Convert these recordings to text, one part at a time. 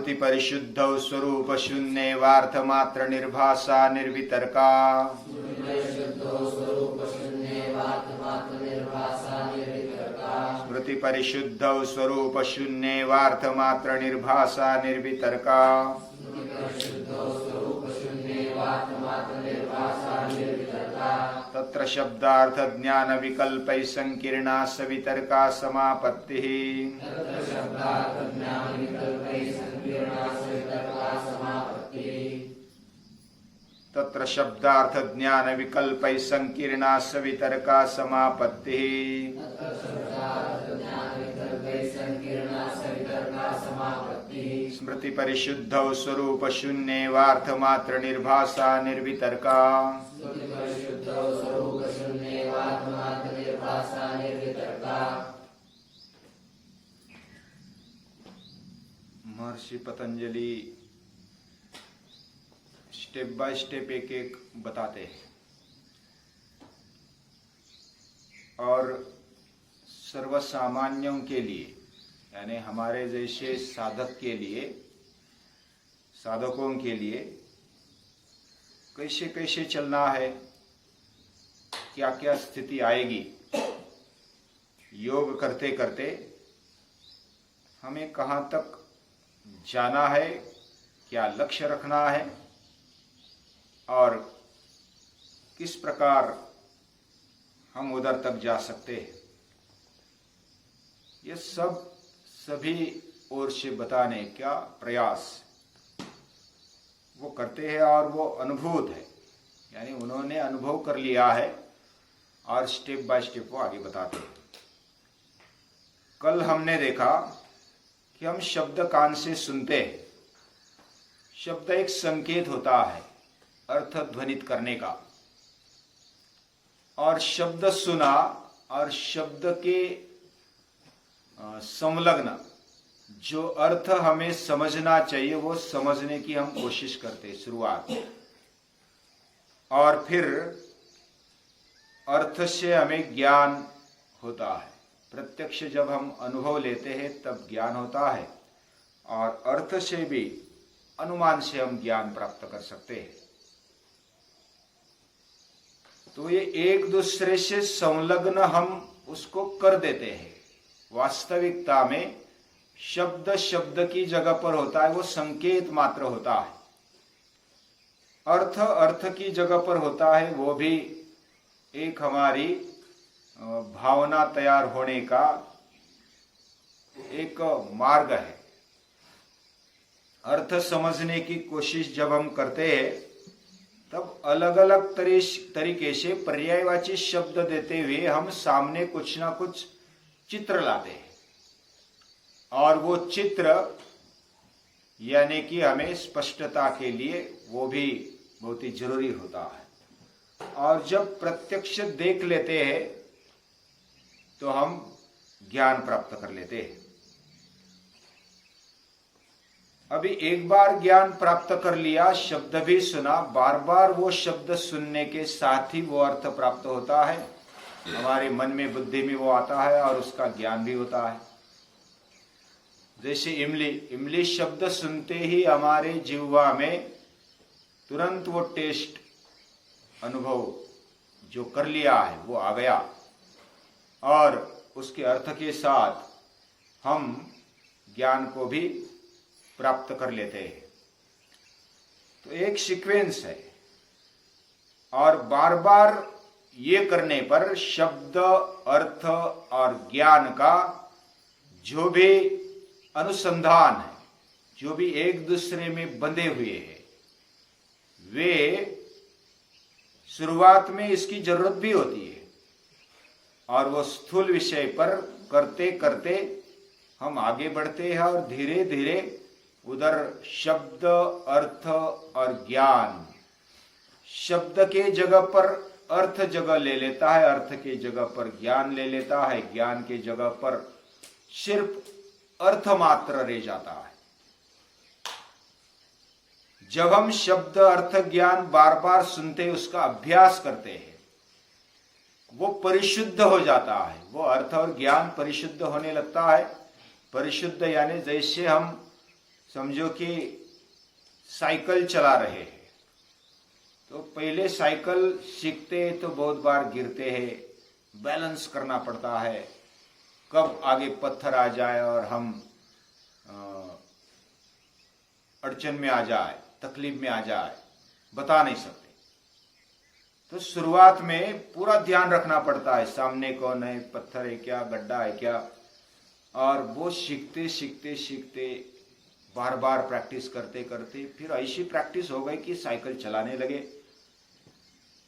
स्मृति परिशुद्धौ स्वरूप शून्येवार्थ मात्र निर्भासा निर्वितर्का स्मृति परिशुद्धौ स्वरूप शून्येवार्थ मात्र निर्भासा निर्वितर्का तत्र शब्दार्थ ज्ञान विकल्पै संकीर्णा सवितर्का समापत्तिः तत्र शब्दार्थ ज्ञान विकल्पै संकीर्णा सवितर्का समापत्तिः स्मृति परिशुद्धौ स्वरूप शून्येवार्थ मात्र निर्भासा निर्वितर्का महर्षि पतंजलि स्टेप बाय स्टेप एक एक बताते हैं और सर्वसामान्यों के लिए यानी हमारे जैसे साधक के लिए साधकों के लिए कैसे कैसे चलना है, क्या क्या स्थिति आएगी, योग करते करते हमें कहाँ तक जाना है, क्या लक्ष्य रखना है और किस प्रकार हम उधर तक जा सकते हैं, ये सब सभी ओर से बताने का प्रयास वो करते हैं और वो अनुभूत है, यानी उन्होंने अनुभव कर लिया है और स्टेप बाय स्टेप वो आगे बताते हैं। कल हमने देखा कि हम शब्द कान से सुनते हैं, शब्द एक संकेत होता है अर्थ ध्वनित करने का, और शब्द सुना और शब्द के संलग्न जो अर्थ हमें समझना चाहिए वो समझने की हम कोशिश करते हैं शुरुआत, और फिर अर्थ से हमें ज्ञान होता है। प्रत्यक्ष जब हम अनुभव लेते हैं तब ज्ञान होता है, और अर्थ से भी अनुमान से हम ज्ञान प्राप्त कर सकते हैं। तो ये एक दूसरे से संलग्न हम उसको कर देते हैं। वास्तविकता में शब्द शब्द की जगह पर होता है, वो संकेत मात्र होता है। अर्थ अर्थ की जगह पर होता है, वो भी एक हमारी भावना तैयार होने का एक मार्ग है। अर्थ समझने की कोशिश जब हम करते हैं तब अलग अलग तरीके से पर्यायवाची शब्द देते हुए हम सामने कुछ ना कुछ चित्र लाते हैं, और वो चित्र यानी कि हमें स्पष्टता के लिए वो भी बहुत ही जरूरी होता है। और जब प्रत्यक्ष देख लेते हैं तो हम ज्ञान प्राप्त कर लेते हैं। अभी एक बार ज्ञान प्राप्त कर लिया, शब्द भी सुना, बार बार वो शब्द सुनने के साथ ही वो अर्थ प्राप्त होता है, हमारे मन में बुद्धि में वो आता है और उसका ज्ञान भी होता है। जैसे इमली, इमली शब्द सुनते ही हमारे जिह्वा में तुरंत वो टेस्ट अनुभव जो कर लिया है वो आ गया, और उसके अर्थ के साथ हम ज्ञान को भी प्राप्त कर लेते हैं। तो एक सीक्वेंस है, और बार बार ये करने पर शब्द अर्थ और ज्ञान का जो भी अनुसंधान है, जो भी एक दूसरे में बंधे हुए हैं, वे शुरुआत में इसकी जरूरत भी होती है, और वो स्थूल विषय पर करते करते हम आगे बढ़ते हैं और धीरे धीरे उधर शब्द अर्थ और ज्ञान, शब्द के जगह पर अर्थ जगह ले लेता है, अर्थ के जगह पर ज्ञान ले लेता है, ज्ञान के जगह पर सिर्फ अर्थ मात्र रह जाता है। जब हम शब्द अर्थ ज्ञान बार बार सुनते, उसका अभ्यास करते हैं, वो परिशुद्ध हो जाता है, वो अर्थ और ज्ञान परिशुद्ध होने लगता है। परिशुद्ध यानी जैसे हम समझो कि साइकिल चला रहे हैं, तो पहले साइकिल सीखते तो बहुत बार गिरते हैं, बैलेंस करना पड़ता है, कब आगे पत्थर आ जाए और हम अड़चन में आ जाए, तकलीफ में आ जाए, बता नहीं सकते। तो शुरुआत में पूरा ध्यान रखना पड़ता है, सामने कौन है, पत्थर है क्या, गड्ढा है क्या, और वो सीखते सीखते सीखते बार बार प्रैक्टिस करते करते फिर ऐसी प्रैक्टिस हो गई कि साइकिल चलाने लगे।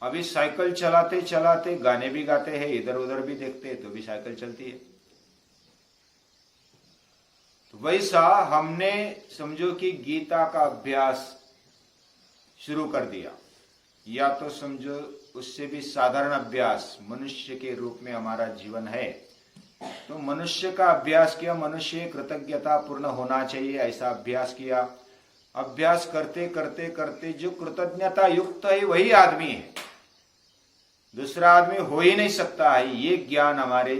अभी साइकिल चलाते चलाते गाने भी गाते हैं, इधर उधर भी देखते तो भी साइकिल चलती है। तो वैसा हमने समझो कि गीता का अभ्यास शुरू कर दिया, या तो समझो उससे भी साधारण अभ्यास, मनुष्य के रूप में हमारा जीवन है तो मनुष्य का अभ्यास किया, मनुष्य कृतज्ञता पूर्ण होना चाहिए ऐसा अभ्यास किया। अभ्यास करते करते करते जो कृतज्ञता युक्त है वही आदमी है, दूसरा आदमी हो ही नहीं सकता है, ये ज्ञान हमारे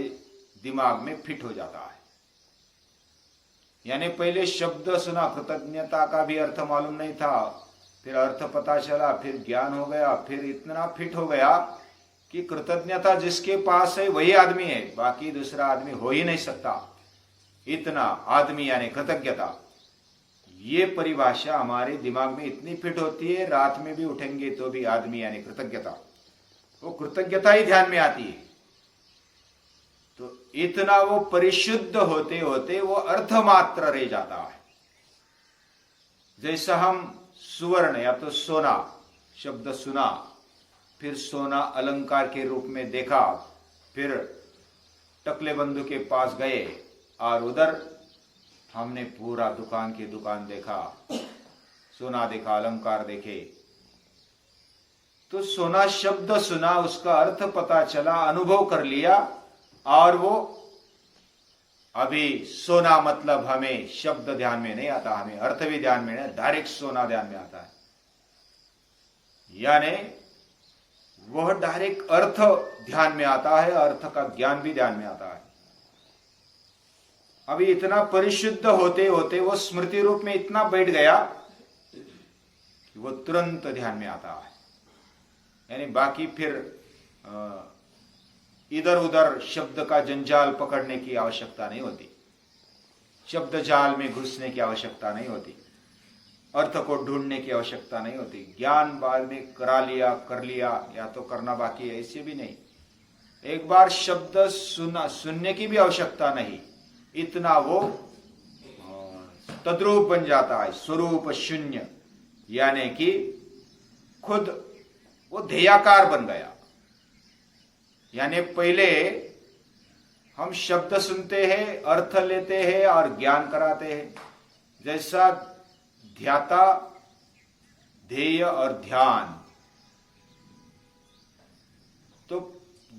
दिमाग में फिट हो जाता है। यानी पहले शब्द सुना, कृतज्ञता का भी अर्थ मालूम नहीं था, फिर अर्थ पता चला, फिर ज्ञान हो गया, फिर इतना फिट हो गया कि कृतज्ञता जिसके पास है वही आदमी है, बाकी दूसरा आदमी हो ही नहीं सकता। इतना आदमी यानी कृतज्ञता, ये परिभाषा हमारे दिमाग में इतनी फिट होती है, रात में भी उठेंगे तो भी आदमी यानी कृतज्ञता, वो कृतज्ञता ही ध्यान में आती है। तो इतना वो परिशुद्ध होते होते वो अर्थ मात्र रह जाता है। जैसा हम सुवर्ण या तो सोना शब्द सुना, फिर सोना अलंकार के रूप में देखा, फिर टकले बंधु के पास गए और उधर हमने पूरा दुकान की दुकान देखा, सोना देखा, अलंकार देखे, तो सोना शब्द सुना, उसका अर्थ पता चला, अनुभव कर लिया, और वो अभी सोना मतलब हमें शब्द ध्यान में नहीं आता, हमें अर्थ भी ध्यान में नहीं, डायरेक्ट सोना ध्यान में आता है। यानी वह डायरेक्ट अर्थ ध्यान में आता है, अर्थ का ज्ञान भी ध्यान में आता है। अभी इतना परिशुद्ध होते होते वो स्मृति रूप में इतना बैठ गया कि वो तुरंत ध्यान में आता है। यानी बाकी फिर इधर उधर शब्द का जंजाल पकड़ने की आवश्यकता नहीं होती, शब्द जाल में घुसने की आवश्यकता नहीं होती, अर्थ को ढूंढने की आवश्यकता नहीं होती। ज्ञान बाद में करा लिया, कर लिया, या तो करना बाकी है, ऐसे भी नहीं। एक बार शब्द सुनने की भी आवश्यकता नहीं, इतना वो तद्रूप बन जाता है, स्वरूप शून्य, यानी कि खुद वो ध्येयाकार बन गया। यानी पहले हम शब्द सुनते हैं, अर्थ लेते हैं और ज्ञान कराते हैं। जैसा ध्याता, ध्येय और ध्यान, तो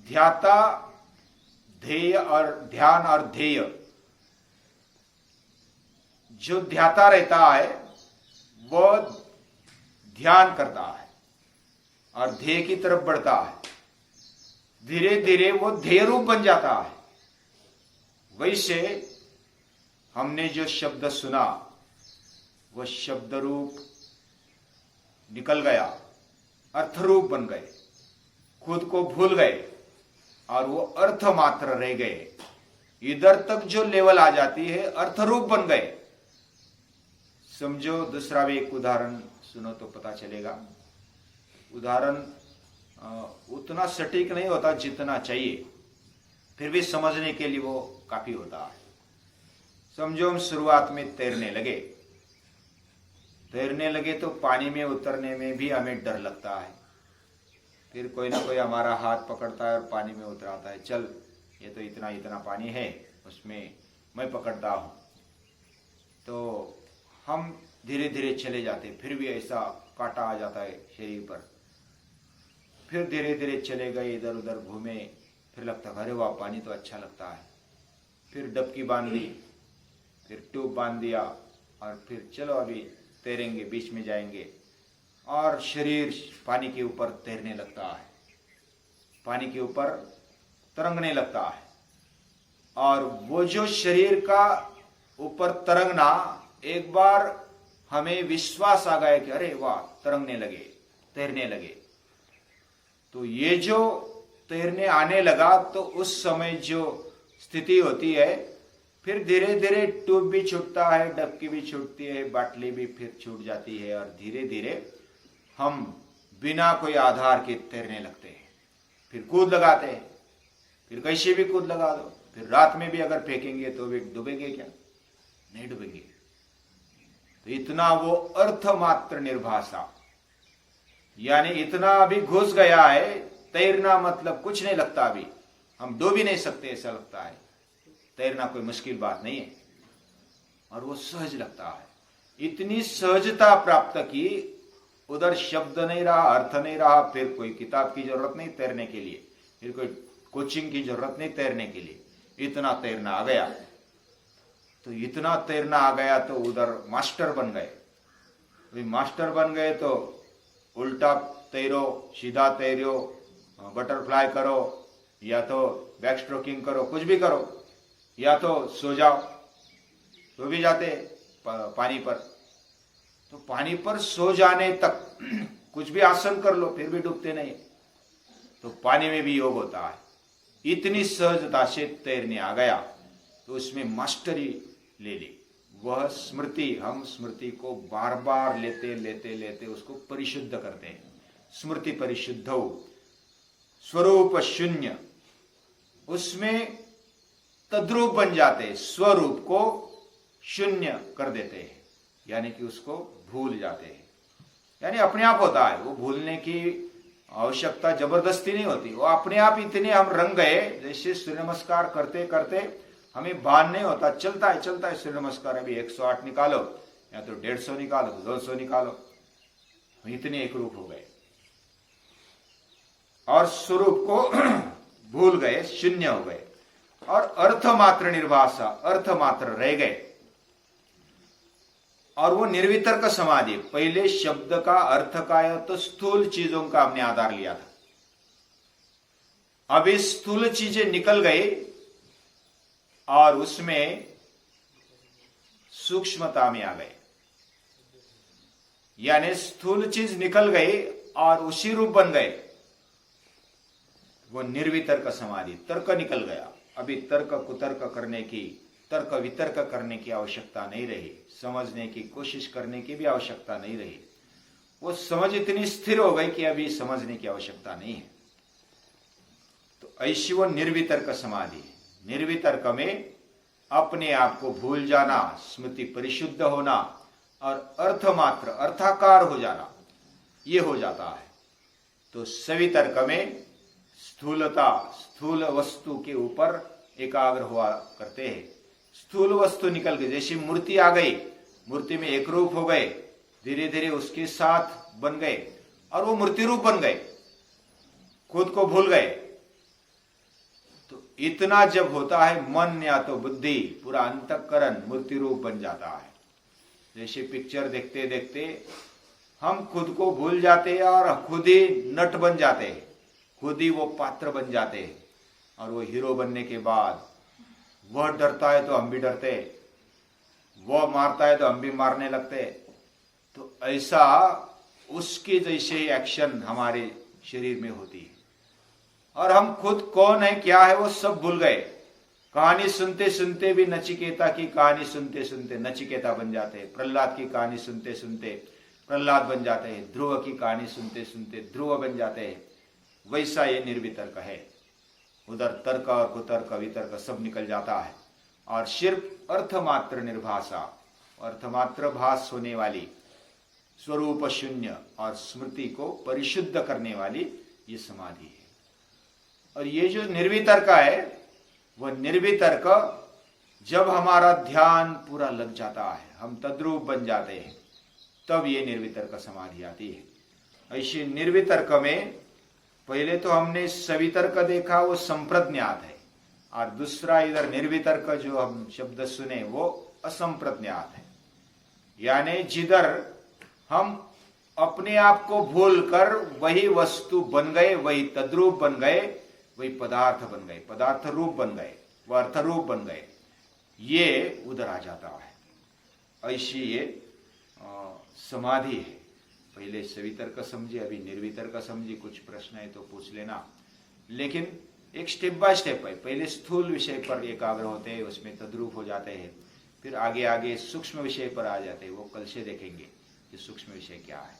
ध्याता, ध्येय और ध्यान और ध्येय, जो ध्याता रहता है वो ध्यान करता है और ध्येय की तरफ बढ़ता है, धीरे धीरे वो ध्येय रूप बन जाता है। वैसे हमने जो शब्द सुना वो शब्द रूप निकल गया, अर्थ रूप बन गए, खुद को भूल गए और वो अर्थ मात्र रह गए। इधर तक जो लेवल आ जाती है अर्थ रूप बन गए। समझो दूसरा भी एक उदाहरण सुनो तो पता चलेगा। उदाहरण उतना सटीक नहीं होता जितना चाहिए, फिर भी समझने के लिए वो काफी होता है। समझो हम शुरुआत में तैरने लगे तो पानी में उतरने में भी हमें डर लगता है, फिर कोई ना कोई हमारा हाथ पकड़ता है और पानी में उतराता है, चल ये तो इतना इतना पानी है, उसमें मैं पकड़ता हूँ। तो हम धीरे धीरे चले जाते, फिर भी ऐसा कांटा आ जाता है शरीर पर, फिर धीरे धीरे चले गए, इधर उधर घूमे, फिर लगता अरे वाह पानी तो अच्छा लगता है, फिर डबकी बांध ली, फिर ट्यूब बांध दिया और फिर चलो अभी तैरेंगे, बीच में जाएंगे, और शरीर पानी के ऊपर तैरने लगता है, पानी के ऊपर तरंगने लगता है। और वो जो शरीर का ऊपर तरंगना एक बार हमें विश्वास आ गया कि अरे वाह, तरंगने लगे, तैरने लगे, तो ये जो तैरने आने लगा तो उस समय जो स्थिति होती है, फिर धीरे धीरे ट्यूब भी छूटता है, डबकी भी छूटती है, बाटली भी फिर छूट जाती है, और धीरे धीरे हम बिना कोई आधार के तैरने लगते हैं। फिर कूद लगाते हैं, फिर कैसे भी कूद लगा दो, फिर रात में भी अगर फेंकेंगे तो भी डूबेंगे क्या? नहीं डूबेंगे। तो इतना वो अर्थ मात्र निर्भाषा, यानी इतना अभी घुस गया है, तैरना मतलब कुछ नहीं लगता, अभी हम डूब ही नहीं सकते ऐसा लगता है। तैरना कोई मुश्किल बात नहीं है, और वो सहज लगता है। इतनी सहजता प्राप्त की, उधर शब्द नहीं रहा, अर्थ नहीं रहा, फिर कोई किताब की जरूरत नहीं तैरने के लिए, फिर कोई कोचिंग की जरूरत नहीं तैरने के लिए, इतना तैरना आ गया। तो इतना तैरना आ गया तो उधर मास्टर बन गए। मास्टर बन गए तो उल्टा तैरो, सीधा तैरो, बटरफ्लाई करो, या तो बैक स्ट्रोकिंग करो, कुछ भी करो, या तो सो जाओ, तो भी जाते पानी पर। तो पानी पर सो जाने तक कुछ भी आसन कर लो, फिर भी डूबते नहीं। तो पानी में भी योग होता है। इतनी सहजता से तैरने आ गया तो उसमें मास्टरी ले ली। वह स्मृति, हम स्मृति को बार बार लेते लेते लेते उसको परिशुद्ध करते हैं। स्मृति परिशुद्ध, स्वरूप शून्य, उसमें तद्रूप बन जाते हैं, स्वरूप को शून्य कर देते हैं, यानी कि उसको भूल जाते हैं। यानी अपने आप होता है, वो भूलने की आवश्यकता जबरदस्ती नहीं होती, वो अपने आप इतने हम रंग गए। जैसे सूर्य नमस्कार करते करते हमें भान नहीं होता, चलता है सूर्य नमस्कार, अभी 108 निकालो, या तो 150 निकालो, 200 निकालो, इतने एक रूप हो गए और स्वरूप को भूल गए, शून्य हो गए, और अर्थ मात्र निर्भाषा, अर्थ मात्र रह गए। और वो निर्वितर्क समाधि, पहले शब्द का अर्थ का या तो स्थूल चीजों का हमने आधार लिया था, अब इस स्थूल चीजें निकल गई और उसमें सूक्ष्मता में आ गए। यानी स्थूल चीज निकल गई और उसी रूप बन गए, वो निर्वितर्क समाधि, तर्क निकल गया। अभी तर्क कुतर्क करने की, तर्क वितर्क करने की आवश्यकता नहीं रही, समझने की कोशिश करने की भी आवश्यकता नहीं रही। वो समझ इतनी स्थिर हो गई कि अभी समझने की आवश्यकता नहीं है। तो ऐसी वो निर्वितर्क समाधि। निर्वितर्क में अपने आप को भूल जाना, स्मृति परिशुद्ध होना और अर्थ मात्र, अर्थाकार हो जाना, ये हो जाता है। तो सवितर्क में स्थूलता, स्थूल वस्तु के ऊपर एकाग्र हुआ करते हैं। स्थूल वस्तु निकल गई, जैसे मूर्ति आ गई, मूर्ति में एक रूप हो गए, धीरे धीरे उसके साथ बन गए और वो मूर्ति रूप बन गए, खुद को भूल गए। तो इतना जब होता है, मन या तो बुद्धि, पूरा अंतःकरण मूर्ति रूप बन जाता है। जैसे पिक्चर देखते देखते हम खुद को भूल जाते हैं और खुद ही नट बन जाते हैं, खुद ही वो पात्र बन जाते हैं। और वो हीरो बनने के बाद वह डरता है तो हम भी डरते, वह मारता है तो हम भी मारने लगते। तो ऐसा उसके जैसे एक्शन हमारे शरीर में होती है और हम खुद कौन है, क्या है, वो सब भूल गए। कहानी सुनते सुनते भी नचिकेता की कहानी सुनते सुनते नचिकेता बन जाते हैं, प्रहलाद की कहानी सुनते सुनते प्रहलाद बन जाते हैं, ध्रुव की कहानी सुनते सुनते ध्रुव बन जाते हैं। वैसा ये निर्वितर्क है। उधर तर्क और कुतर्क वितर्क सब निकल जाता है और सिर्फ अर्थमात्र निर्भाषा, अर्थमात्र भास होने वाली, स्वरूप शून्य और स्मृति को परिशुद्ध करने वाली ये समाधि है। और ये जो निर्वितर्क है, वह निर्वितर्क जब हमारा ध्यान पूरा लग जाता है, हम तद्रूप बन जाते हैं, तब ये निर्वितर्क समाधि आती है। ऐसे निर्वितर्क में पहले तो हमने सवितर्क देखा, वो संप्रज्ञात है, और दूसरा इधर निर्वितर्क जो हम शब्द सुने वो असंप्रज्ञात है। यानी जिधर हम अपने आप को भूलकर वही वस्तु बन गए, वही तद्रूप बन गए, वही पदार्थ बन गए, पदार्थ रूप बन गए, वह अर्थ रूप बन गए, ये उधर आ जाता है। ऐसी ये समाधि है। पहले सवितर्क समझे, अभी निर्वितर्क समझे। कुछ प्रश्न है तो पूछ लेना, लेकिन एक स्टेप बाय स्टेप है। पहले स्थूल विषय पर एकाग्र होते हैं, उसमें तद्रूप हो जाते हैं, फिर आगे आगे सूक्ष्म विषय पर आ जाते हैं। वो कल से देखेंगे कि सूक्ष्म विषय क्या है।